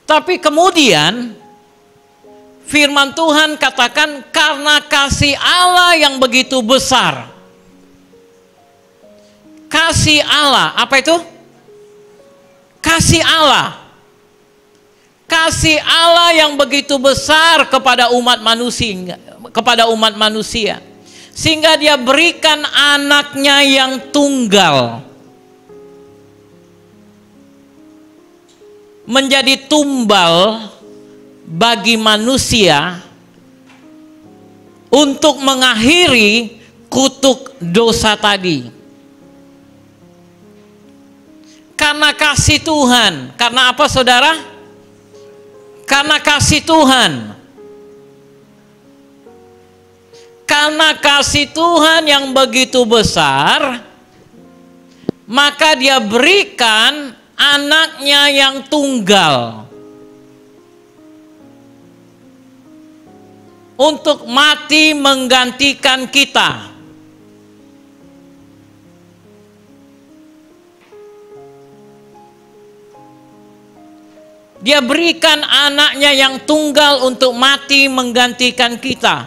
Tapi kemudian firman Tuhan katakan karena kasih Allah yang begitu besar. Kasih Allah, apa itu? Kasih Allah. Kasih Allah yang begitu besar kepada umat manusia, sehingga dia berikan anaknya yang tunggal menjadi tumbal bagi manusia untuk mengakhiri kutuk dosa tadi. Karena kasih Tuhan. Karena apa saudara? Karena kasih Tuhan. Karena kasih Tuhan yang begitu besar, maka dia berikan anaknya yang tunggal untuk mati menggantikan kita. Dia berikan anaknya yang tunggal untuk mati menggantikan kita,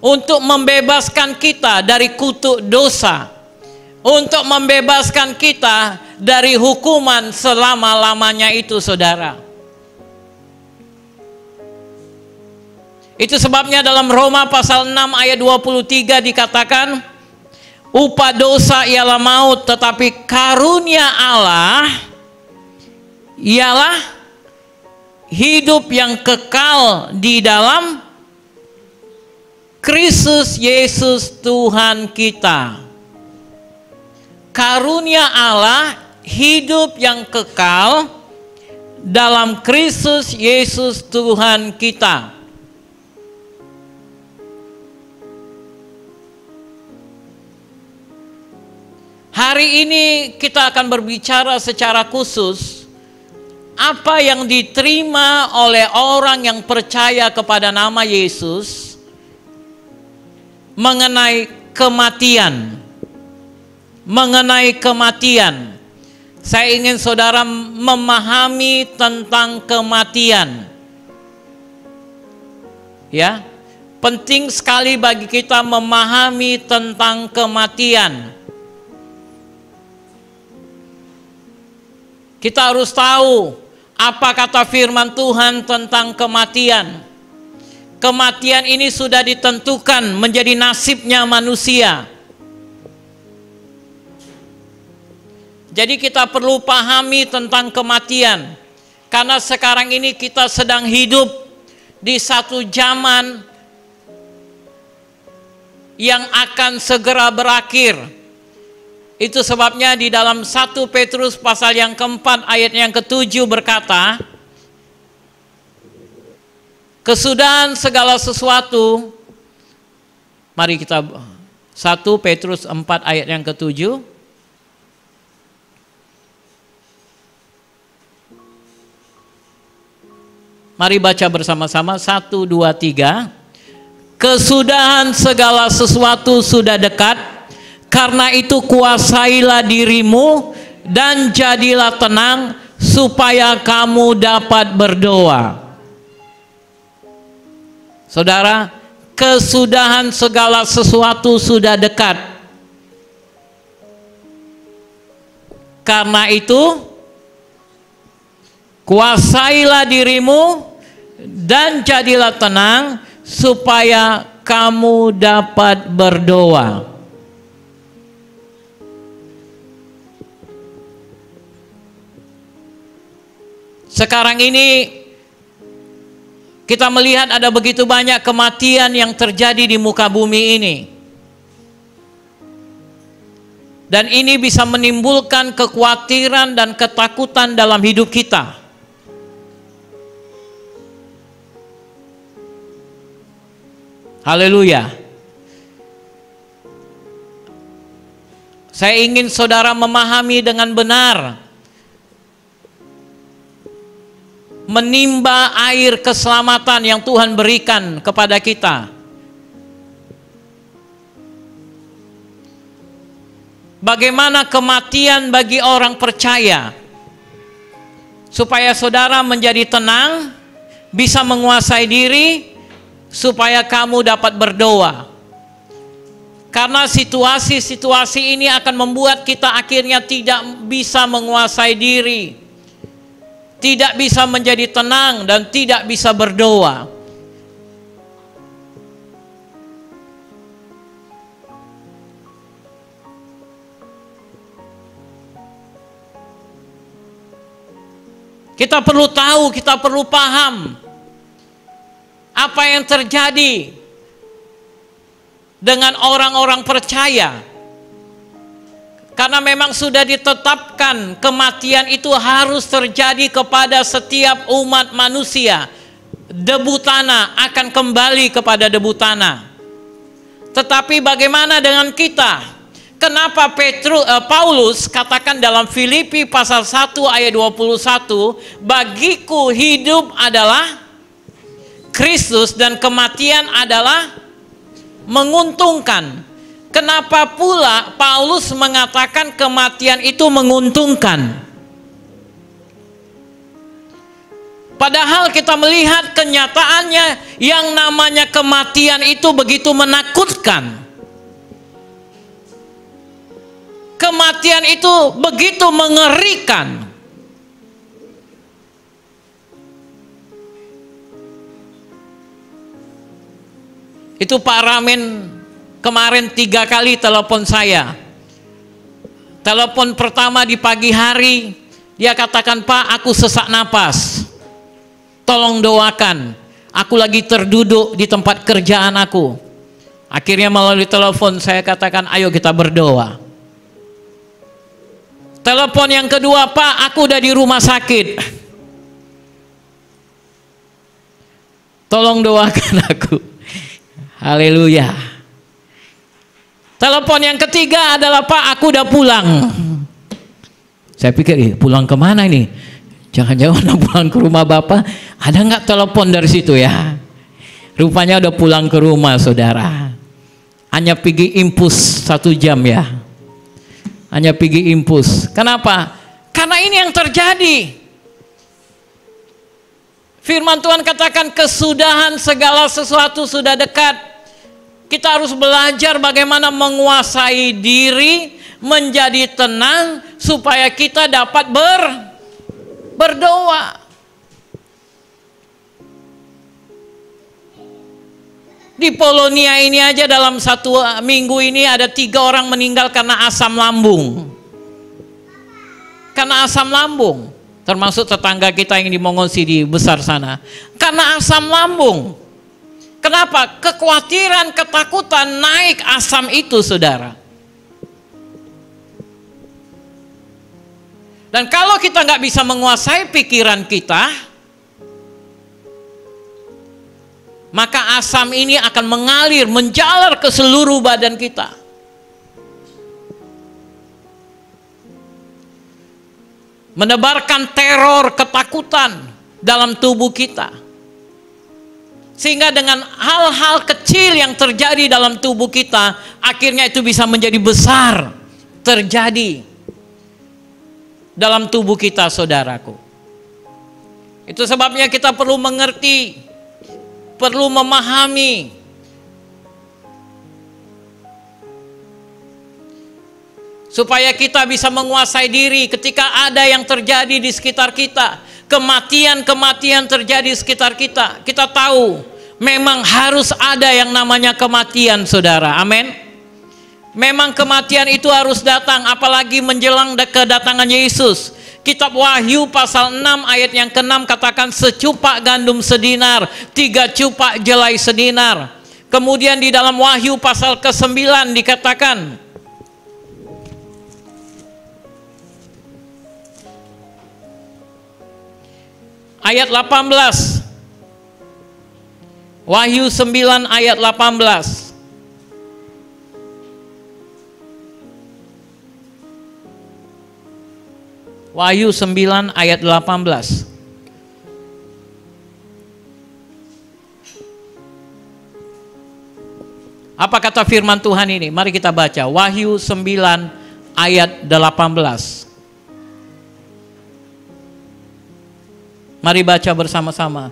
untuk membebaskan kita dari kutuk dosa, untuk membebaskan kita dari hukuman selama-lamanya itu, saudara. Itu sebabnya dalam Roma pasal 6 ayat 23 dikatakan, upah dosa ialah maut, tetapi karunia Allah ialah hidup yang kekal di dalam Kristus Yesus Tuhan kita. Karunia Allah hidup yang kekal dalam Kristus Yesus Tuhan kita. Hari ini kita akan berbicara secara khusus apa yang diterima oleh orang yang percaya kepada nama Yesus mengenai kematian. Mengenai kematian. Saya ingin saudara memahami tentang kematian. Ya, penting sekali bagi kita memahami tentang kematian. Kita harus tahu apa kata firman Tuhan tentang kematian. Kematian ini sudah ditentukan menjadi nasibnya manusia. Jadi kita perlu pahami tentang kematian. Karena sekarang ini kita sedang hidup di satu zaman yang akan segera berakhir. Itu sebabnya di dalam 1 Petrus pasal yang keempat ayat yang ke-7 berkata, kesudahan segala sesuatu. Mari kita 1 Petrus 4 ayat yang ke-7. Mari baca bersama-sama 1, 2, 3. Kesudahan segala sesuatu sudah dekat. Karena itu kuasailah dirimu dan jadilah tenang supaya kamu dapat berdoa. Saudara, kesudahan segala sesuatu sudah dekat. Karena itu kuasailah dirimu dan jadilah tenang supaya kamu dapat berdoa. Sekarang ini kita melihat ada begitu banyak kematian yang terjadi di muka bumi ini. Dan ini bisa menimbulkan kekhawatiran dan ketakutan dalam hidup kita. Haleluya. Saya ingin saudara memahami dengan benar. Menimba air keselamatan yang Tuhan berikan kepada kita. Bagaimana kematian bagi orang percaya? supaya saudara menjadi tenang, bisa menguasai diri, supaya kamu dapat berdoa. Karena situasi-situasi ini akan membuat kita akhirnya tidak bisa menguasai diri, tidak bisa menjadi tenang, dan tidak bisa berdoa. Kita perlu tahu, kita perlu paham apa yang terjadi dengan orang-orang percaya. Karena memang sudah ditetapkan kematian itu harus terjadi kepada setiap umat manusia. Debu tanah akan kembali kepada debu tanah. Tetapi bagaimana dengan kita? Kenapa Paulus katakan dalam Filipi pasal 1 ayat 21, bagiku hidup adalah Kristus dan kematian adalah menguntungkan. Kenapa pula Paulus mengatakan kematian itu menguntungkan? Padahal kita melihat kenyataannya yang namanya kematian itu begitu menakutkan. Kematian itu begitu mengerikan. Itu Pak Ramin kemarin 3 kali telepon saya. Telepon pertama di pagi hari, dia katakan, "Pak, aku sesak napas. Tolong doakan. Aku lagi terduduk di tempat kerjaan aku." Akhirnya melalui telepon saya katakan, "Ayo kita berdoa." Telepon yang kedua, "Pak, aku udah di rumah sakit. Tolong doakan aku." Haleluya. Telepon yang ketiga adalah, "Pak, aku udah pulang." Saya pikir, pulang kemana ini? Jangan-jangan udah pulang ke rumah Bapak. Ada nggak telepon dari situ ya? Rupanya udah pulang ke rumah, saudara. Hanya pergi impus 1 jam ya. Hanya pergi impus. Kenapa? Karena ini yang terjadi. Firman Tuhan katakan kesudahan segala sesuatu sudah dekat. Kita harus belajar bagaimana menguasai diri, menjadi tenang, supaya kita dapat berdoa. Di Polonia ini aja dalam 1 minggu ini ada 3 orang meninggal karena asam lambung. Karena asam lambung. Termasuk tetangga kita yang di Mongosi di besar sana. Karena asam lambung. Kenapa? Kekhawatiran, ketakutan naik asam itu, saudara. Dan kalau kita nggak bisa menguasai pikiran kita, maka asam ini akan mengalir, menjalar ke seluruh badan kita. Menebarkan teror, ketakutan dalam tubuh kita. Sehingga dengan hal-hal kecil yang terjadi dalam tubuh kita, akhirnya itu bisa menjadi besar, terjadi dalam tubuh kita, saudaraku. Itu sebabnya kita perlu mengerti, perlu memahami supaya kita bisa menguasai diri ketika ada yang terjadi di sekitar kita, kematian-kematian terjadi di sekitar kita. Kita tahu memang harus ada yang namanya kematian, saudara. Amin. Memang kematian itu harus datang, apalagi menjelang kedatangan Yesus. Kitab Wahyu pasal 6 ayat yang ke-6 katakan secupak gandum sedinar, 3 cupak jelai sedinar. Kemudian di dalam Wahyu pasal ke-9 dikatakan ayat 18. Wahyu 9 ayat 18. Wahyu 9 ayat 18. Apa kata firman Tuhan ini? Mari kita baca. Wahyu 9 ayat 18. Mari baca bersama-sama.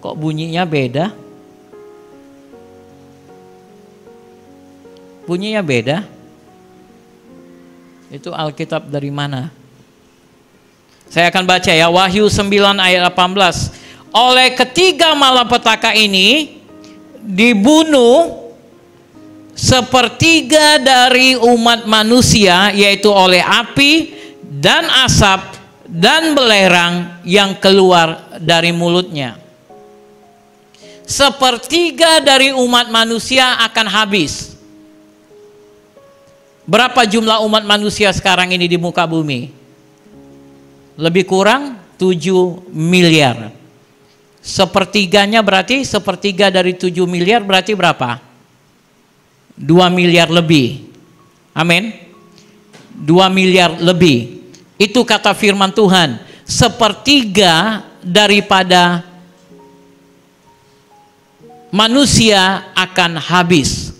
Kok bunyinya beda? Bunyinya beda? Itu Alkitab dari mana? Saya akan baca ya, Wahyu 9 ayat 18. Oleh ketiga malapetaka ini dibunuh sepertiga dari umat manusia, yaitu oleh api dan asap dan belerang yang keluar dari mulutnya. Sepertiga dari umat manusia akan habis. Berapa jumlah umat manusia sekarang ini di muka bumi? Lebih kurang 7 miliar. Sepertiganya berarti, sepertiga dari 7 miliar berarti berapa? 2 miliar lebih. Amin. 2 miliar lebih. Itu kata firman Tuhan. Sepertiga daripada manusia akan habis.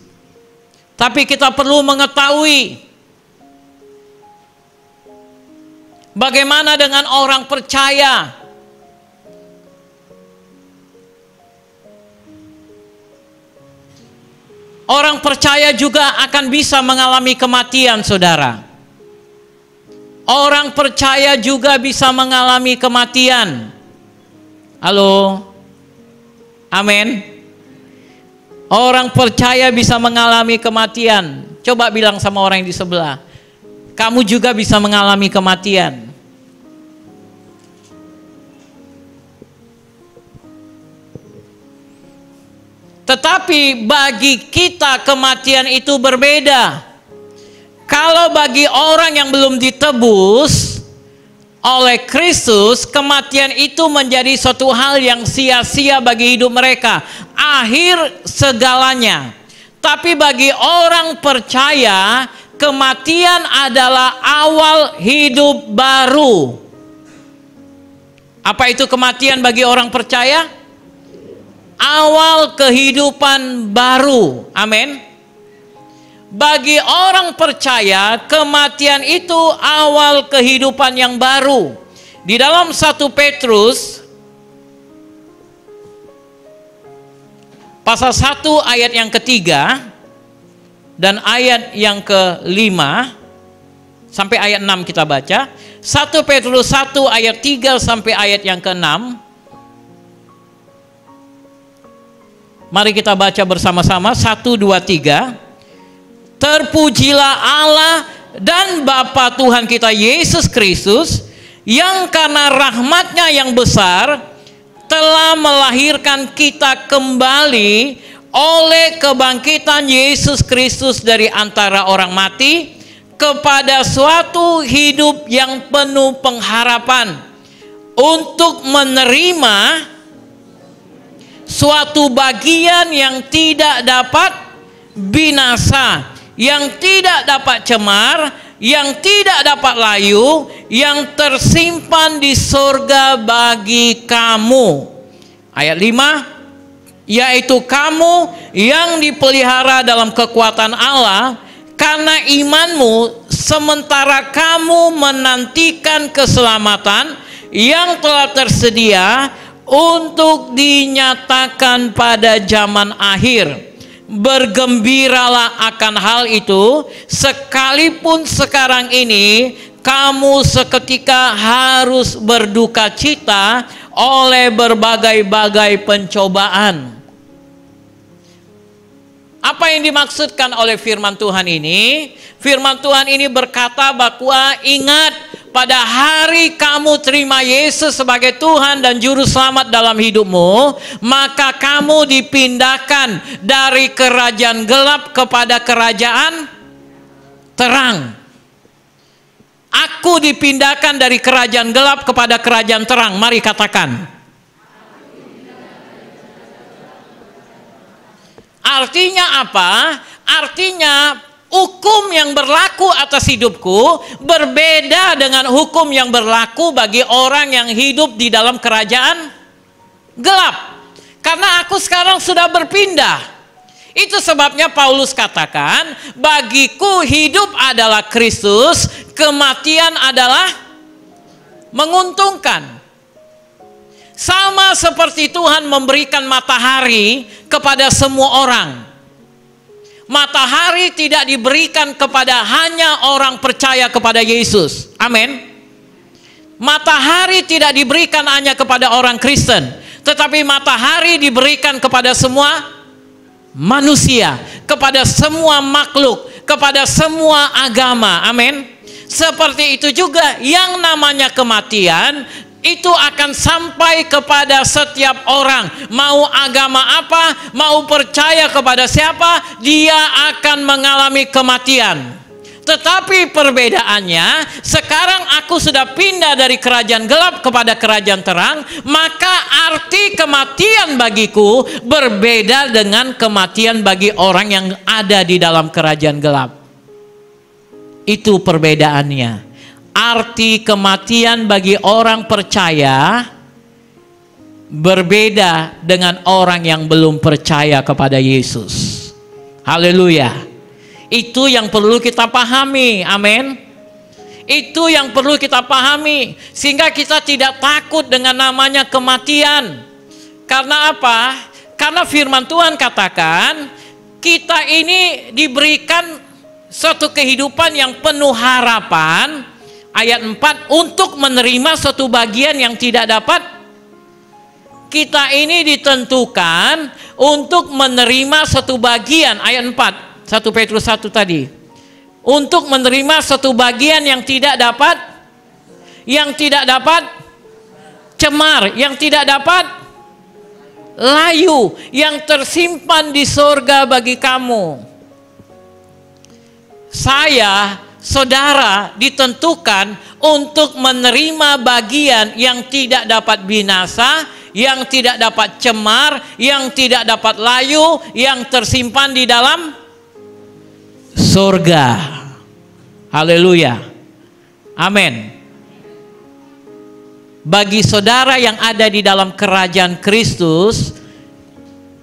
Tapi kita perlu mengetahui bagaimana dengan orang percaya. Orang percaya juga akan bisa mengalami kematian, saudara. Orang percaya juga bisa mengalami kematian. Halo? Amin. Orang percaya bisa mengalami kematian. Coba bilang sama orang yang di sebelah, kamu juga bisa mengalami kematian. Tetapi bagi kita kematian itu berbeda. Kalau bagi orang yang belum ditebus oleh Kristus, kematian itu menjadi suatu hal yang sia-sia bagi hidup mereka, akhir segalanya. Tapi bagi orang percaya, kematian adalah awal hidup baru. Apa itu kematian bagi orang percaya? Awal kehidupan baru. Amin. Bagi orang percaya, kematian itu awal kehidupan yang baru. Di dalam 1 Petrus pasal 1 ayat yang ketiga dan ayat yang kelima sampai ayat 6 kita baca. 1 Petrus 1 ayat 3 sampai ayat yang ke-6. Mari kita baca bersama-sama. 1, 2, 3. Terpujilah Allah dan Bapa Tuhan kita Yesus Kristus, yang karena rahmat-Nya yang besar telah melahirkan kita kembali oleh kebangkitan Yesus Kristus dari antara orang mati kepada suatu hidup yang penuh pengharapan, untuk menerima suatu bagian yang tidak dapat binasa, yang tidak dapat cemar, yang tidak dapat layu, yang tersimpan di surga bagi kamu. Ayat 5, yaitu kamu yang dipelihara dalam kekuatan Allah karena imanmu, sementara kamu menantikan keselamatan yang telah tersedia untuk dinyatakan pada zaman akhir. Bergembiralah akan hal itu, sekalipun sekarang ini kamu seketika harus berduka cita oleh berbagai-bagai pencobaan. Apa yang dimaksudkan oleh firman Tuhan ini? Firman Tuhan ini berkata bahwa ingat, pada hari kamu terima Yesus sebagai Tuhan dan Juru Selamat dalam hidupmu, maka kamu dipindahkan dari kerajaan gelap kepada kerajaan terang. Aku dipindahkan dari kerajaan gelap kepada kerajaan terang. Mari katakan. Artinya apa? Artinya hukum yang berlaku atas hidupku berbeda dengan hukum yang berlaku bagi orang yang hidup di dalam kerajaan gelap. Karena aku sekarang sudah berpindah. Itu sebabnya Paulus katakan, bagiku hidup adalah Kristus, kematian adalah menguntungkan. Sama seperti Tuhan memberikan matahari kepada semua orang. Matahari tidak diberikan kepada hanya orang percaya kepada Yesus. Amin. Matahari tidak diberikan hanya kepada orang Kristen, tetapi matahari diberikan kepada semua manusia, kepada semua makhluk, kepada semua agama. Amin. Seperti itu juga yang namanya kematian itu akan sampai kepada setiap orang. Mau agama apa, mau percaya kepada siapa, dia akan mengalami kematian. Tetapi perbedaannya, sekarang aku sudah pindah dari kerajaan gelap kepada kerajaan terang, maka arti kematian bagiku berbeda dengan kematian bagi orang yang ada di dalam kerajaan gelap. Itu perbedaannya. Arti kematian bagi orang percaya berbeda dengan orang yang belum percaya kepada Yesus. Haleluya. Itu yang perlu kita pahami. Amin. Itu yang perlu kita pahami, sehingga kita tidak takut dengan namanya kematian. Karena apa? Karena firman Tuhan katakan kita ini diberikan suatu kehidupan yang penuh harapan. Ayat 4, untuk menerima suatu bagian yang tidak dapat. Kita ini ditentukan untuk menerima suatu bagian. Ayat 4, 1 Petrus 1 tadi. Untuk menerima suatu bagian yang tidak dapat. Yang tidak dapat cemar. Yang tidak dapat layu. Yang tersimpan di sorga bagi kamu. Saudara ditentukan untuk menerima bagian yang tidak dapat binasa, yang tidak dapat cemar, yang tidak dapat layu, yang tersimpan di dalam surga. Haleluya. Amin. Bagi saudara yang ada di dalam kerajaan Kristus,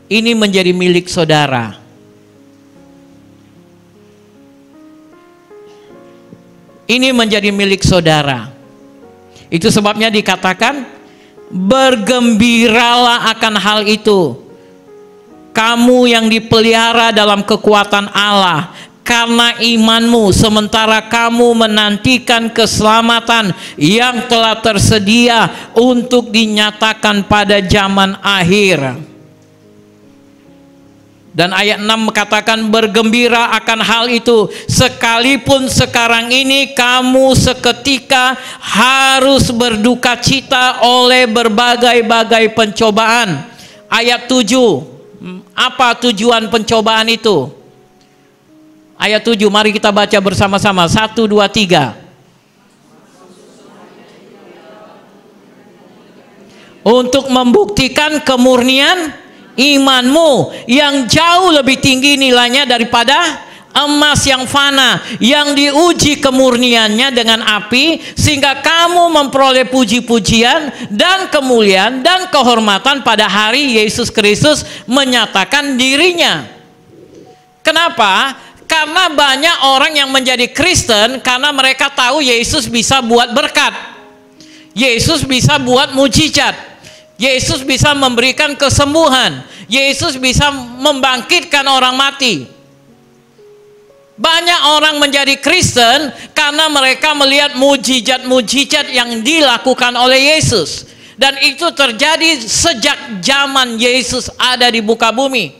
ini menjadi milik saudara. Ini menjadi milik saudara. Itu sebabnya dikatakan bergembiralah akan hal itu, kamu yang dipelihara dalam kekuatan Allah, karena imanmu, sementara kamu menantikan keselamatan yang telah tersedia untuk dinyatakan pada zaman akhir. Dan ayat 6 katakan bergembira akan hal itu, sekalipun sekarang ini kamu seketika harus berduka cita oleh berbagai-bagai pencobaan. Ayat 7, apa tujuan pencobaan itu? Ayat 7, mari kita baca bersama-sama. 1, 2, 3. Untuk membuktikan kemurnian imanmu yang jauh lebih tinggi nilainya daripada emas yang fana, yang diuji kemurniannya dengan api, sehingga kamu memperoleh puji-pujian dan kemuliaan dan kehormatan pada hari Yesus Kristus menyatakan dirinya. Kenapa? Karena banyak orang yang menjadi Kristen karena mereka tahu Yesus bisa buat berkat, Yesus bisa buat mujizat, Yesus bisa memberikan kesembuhan, Yesus bisa membangkitkan orang mati. Banyak orang menjadi Kristen karena mereka melihat mujizat-mujizat yang dilakukan oleh Yesus. Dan itu terjadi sejak zaman Yesus ada di muka bumi.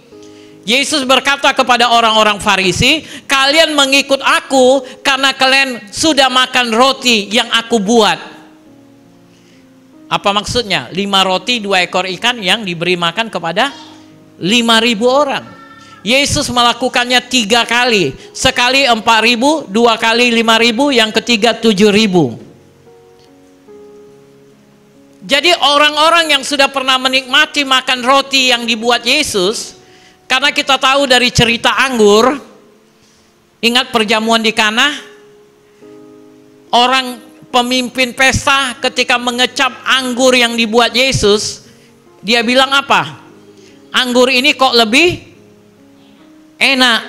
Yesus berkata kepada orang-orang Farisi, kalian mengikut aku karena kalian sudah makan roti yang aku buat. Apa maksudnya? 5 roti 2 ekor ikan yang diberi makan kepada 5.000 orang. Yesus melakukannya 3 kali. Sekali 4.000, 2 kali 5.000, yang ketiga 7.000. Jadi orang-orang yang sudah pernah menikmati makan roti yang dibuat Yesus, karena kita tahu dari cerita anggur, ingat perjamuan di Kana? Orang pemimpin pesta ketika mengecap anggur yang dibuat Yesus, dia bilang apa? Anggur ini kok lebih enak.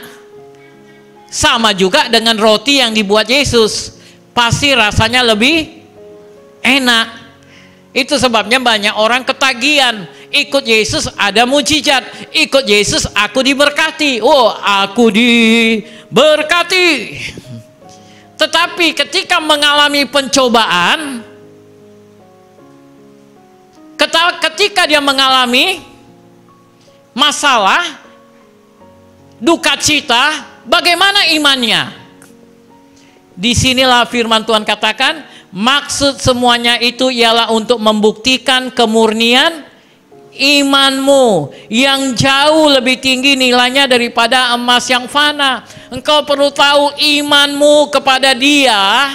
Sama juga dengan roti yang dibuat Yesus, pasti rasanya lebih enak. Itu sebabnya banyak orang ketagihan. Ikut Yesus ada mujizat, ikut Yesus aku diberkati. Oh, aku diberkati. Tetapi ketika mengalami pencobaan, ketika dia mengalami masalah, duka cita, bagaimana imannya? Disinilah firman Tuhan katakan, maksud semuanya itu ialah untuk membuktikan kemurnian imanmu yang jauh lebih tinggi nilainya daripada emas yang fana. Engkau perlu tahu imanmu kepada Dia,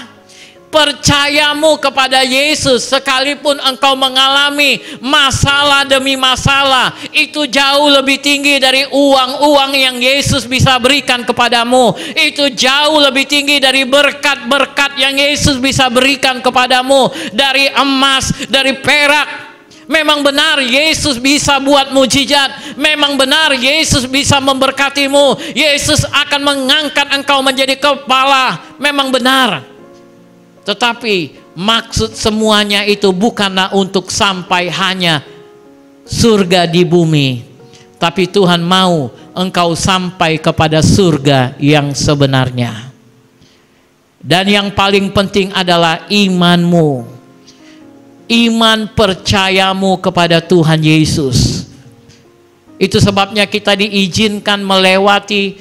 percayamu kepada Yesus, sekalipun engkau mengalami masalah demi masalah, itu jauh lebih tinggi dari uang-uang yang Yesus bisa berikan kepadamu. Itu jauh lebih tinggi dari berkat-berkat yang Yesus bisa berikan kepadamu, dari emas, dari perak. Memang benar Yesus bisa buat mujizat. Memang benar Yesus bisa memberkatimu. Yesus akan mengangkat engkau menjadi kepala. Memang benar. Tetapi maksud semuanya itu bukanlah untuk sampai hanya surga di bumi. Tapi Tuhan mau engkau sampai kepada surga yang sebenarnya. Dan yang paling penting adalah imanmu. Iman percayamu kepada Tuhan Yesus. Itu sebabnya kita diizinkan melewati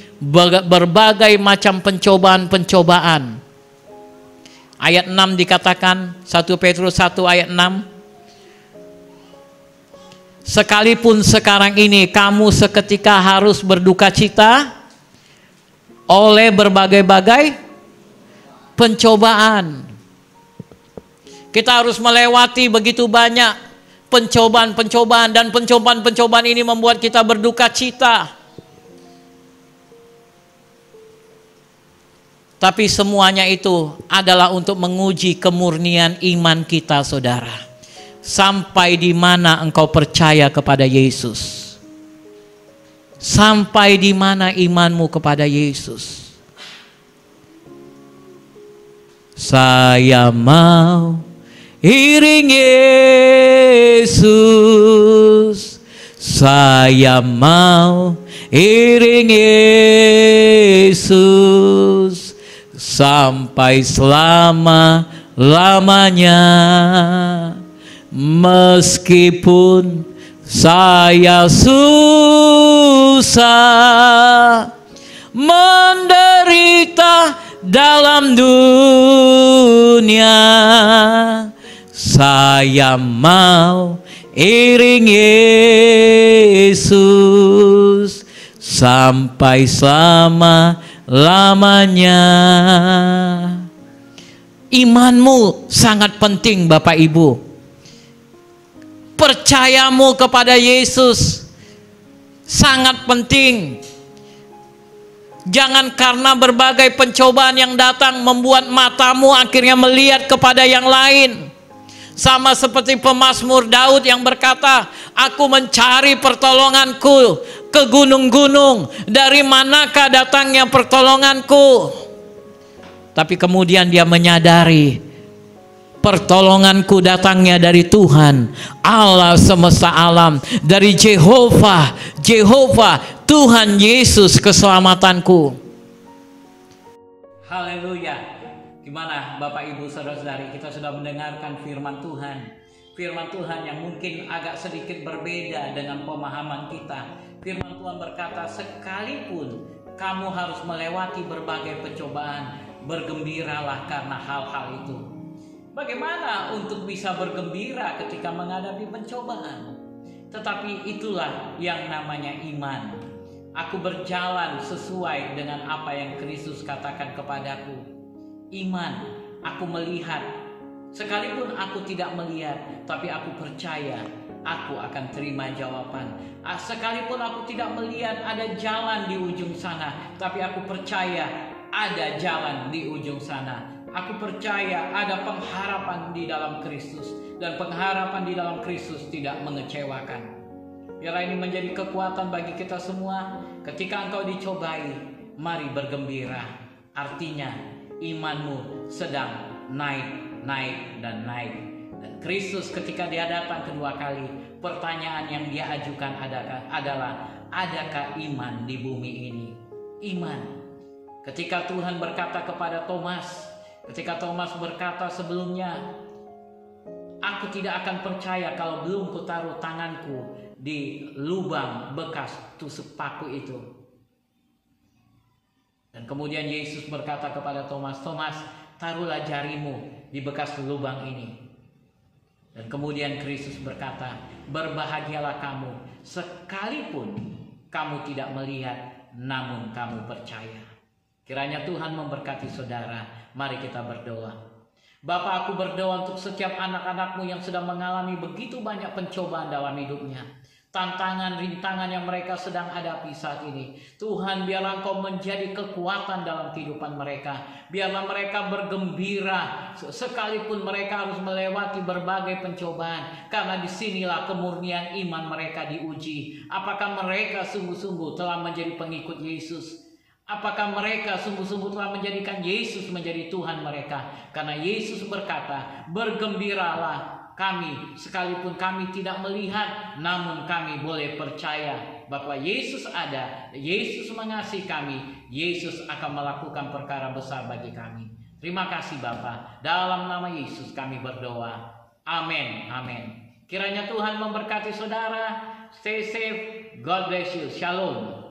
berbagai macam pencobaan-pencobaan. Ayat 6 dikatakan, 1 Petrus 1 ayat 6. Sekalipun sekarang ini kamu seketika harus berduka cita oleh berbagai-bagai pencobaan. Kita harus melewati begitu banyak pencobaan-pencobaan, dan pencobaan-pencobaan ini membuat kita berduka cita. Tapi semuanya itu adalah untuk menguji kemurnian iman kita, saudara. Sampai di mana engkau percaya kepada Yesus? Sampai di mana imanmu kepada Yesus? Saya mau iring Yesus, saya mau iring Yesus sampai selama-lamanya. Meskipun saya susah menderita dalam dunia, saya mau iring Yesus sampai selama-lamanya. Imanmu sangat penting, Bapak Ibu. Percayamu kepada Yesus sangat penting. Jangan karena berbagai pencobaan yang datang membuat matamu akhirnya melihat kepada yang lain. Sama seperti pemazmur Daud yang berkata, aku mencari pertolonganku ke gunung-gunung, dari manakah datangnya pertolonganku? Tapi kemudian dia menyadari, pertolonganku datangnya dari Tuhan, Allah semesta alam, dari Jehovah, Tuhan Yesus keselamatanku. Haleluya. Gimana Bapak Ibu Saudara-saudari, kita sudah mendengarkan firman Tuhan. Firman Tuhan yang mungkin agak sedikit berbeda dengan pemahaman kita. Firman Tuhan berkata, sekalipun kamu harus melewati berbagai pencobaan, bergembiralah karena hal-hal itu. Bagaimana untuk bisa bergembira ketika menghadapi pencobaan? Tetapi itulah yang namanya iman. Aku berjalan sesuai dengan apa yang Kristus katakan kepadaku. Iman, aku melihat. Sekalipun aku tidak melihat, tapi aku percaya aku akan terima jawaban. Sekalipun aku tidak melihat ada jalan di ujung sana, tapi aku percaya ada jalan di ujung sana. Aku percaya ada pengharapan di dalam Kristus, dan pengharapan di dalam Kristus tidak mengecewakan. Biarlah ini menjadi kekuatan bagi kita semua. Ketika engkau dicobai, mari bergembira. Artinya imanmu sedang naik dan naik. Dan Kristus ketika dia datang kedua kali, pertanyaan yang dia ajukan adalah, adakah iman di bumi ini? Iman. Ketika Tuhan berkata kepada Thomas, ketika Thomas berkata sebelumnya, aku tidak akan percaya kalau belum kutaruh tanganku di lubang bekas tusuk paku itu. Dan kemudian Yesus berkata kepada Thomas, Thomas, taruhlah jarimu di bekas lubang ini. Dan kemudian Kristus berkata, berbahagialah kamu sekalipun kamu tidak melihat, namun kamu percaya. Kiranya Tuhan memberkati saudara. Mari kita berdoa. Bapa, aku berdoa untuk setiap anak-anakmu yang sedang mengalami begitu banyak pencobaan dalam hidupnya. Tantangan, rintangan yang mereka sedang hadapi saat ini. Tuhan, biarlah Engkau menjadi kekuatan dalam kehidupan mereka. Biarlah mereka bergembira sekalipun mereka harus melewati berbagai pencobaan. Karena disinilah kemurnian iman mereka diuji. Apakah mereka sungguh-sungguh telah menjadi pengikut Yesus? Apakah mereka sungguh-sungguh telah menjadikan Yesus menjadi Tuhan mereka? Karena Yesus berkata, bergembiralah kami, sekalipun kami tidak melihat, namun kami boleh percaya bahwa Yesus ada, Yesus mengasihi kami, Yesus akan melakukan perkara besar bagi kami. Terima kasih Bapa, dalam nama Yesus kami berdoa. Amin, amin. Kiranya Tuhan memberkati saudara. Stay safe, God bless you. Shalom.